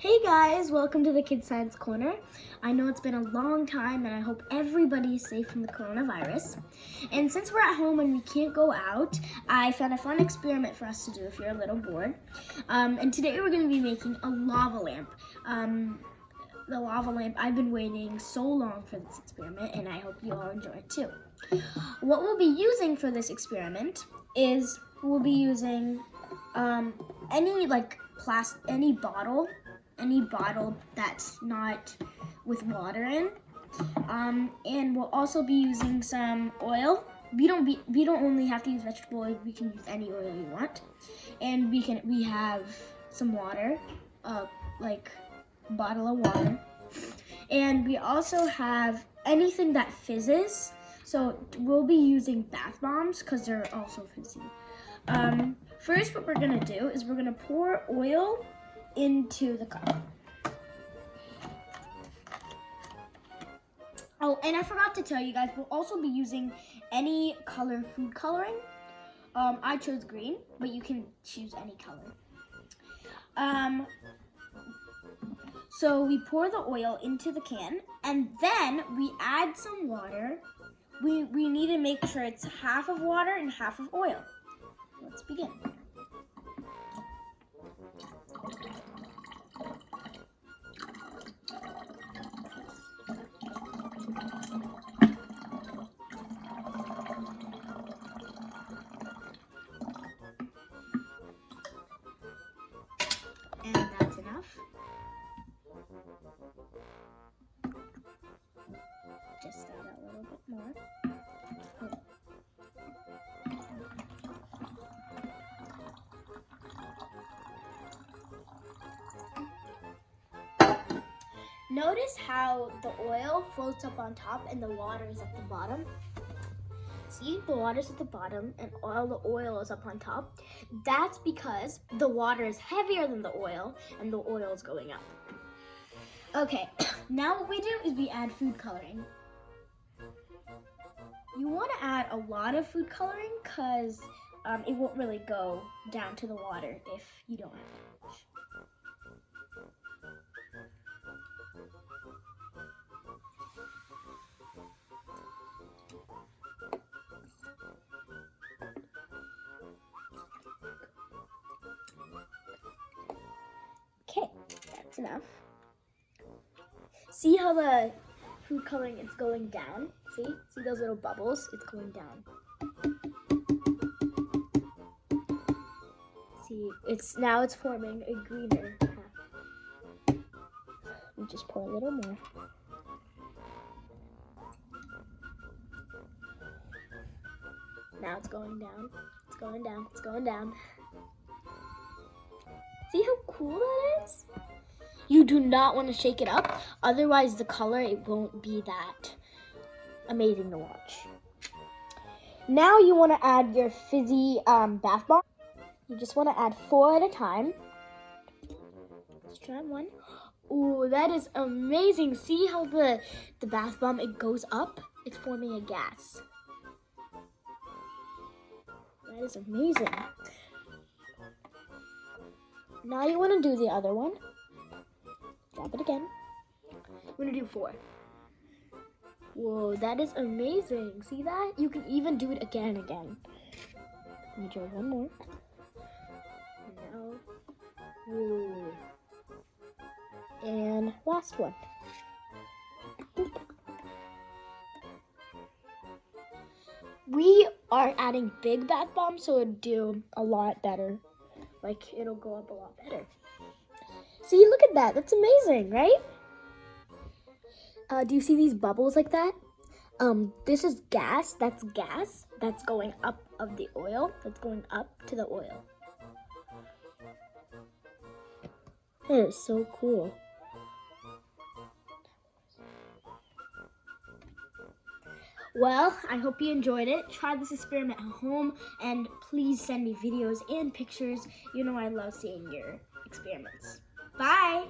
Hey guys, welcome to the Kidz Science Corner. I know it's been a long time and I hope everybody is safe from the coronavirus. And since we're at home and we can't go out, I found a fun experiment for us to do if you're a little bored. And today we're going to be making a lava lamp. The lava lamp, I've been waiting so long for this experiment and I hope you all enjoy it too. What we'll be using for this experiment is we'll be using any bottle that's not with water in, and we'll also be using some oil. We don't only have to use vegetable oil. We can use any oil you want, and we have some water, like a bottle of water, and we also have anything that fizzes. So we'll be using bath bombs because they're also fizzy. First, what we're gonna do is we're gonna pour oil into the cup. Oh, and I forgot to tell you guys, we'll also be using any color food coloring. I chose green, but you can choose any color. So we pour the oil into the can, and then we add some water. We need to make sure it's half of water and half of oil. Let's begin. And that's enough. Just add a little bit more. Notice how the oil floats up on top and the water is at the bottom. See, the water's at the bottom and all the oil is up on top. That's because the water is heavier than the oil and the oil is going up. Okay, now what we do is we add food coloring. You want to add a lot of food coloring because it won't really go down to the water if you don't have that much. Okay, that's enough. See how the food coloring is going down? See those little bubbles? It's going down. See, it's forming a greener half. We just pour a little more. Now it's going down. It's going down. It's going down. See how cool that is? You do not want to shake it up, otherwise the color, it won't be that amazing to watch. Now you want to add your fizzy bath bomb. You just want to add 4 at a time. Let's try one. Ooh, that is amazing. See how the bath bomb, it goes up? It's forming a gas. That is amazing. Now you want to do the other one. Drop it again. We're gonna do 4. Whoa, that is amazing. See that? You can even do it again and again. Let me try one more. Now, whoa. And last one. Boop. We are adding big bath bombs, so it'll do a lot better. Like, it'll go up a lot better. See, look at that. That's amazing, right? Do you see these bubbles like that? This is gas. That's gas. That's going up of the oil. That's going up to the oil. That is so cool. Well, I hope you enjoyed it. Try this experiment at home and please send me videos and pictures. You know I love seeing your experiments. Bye!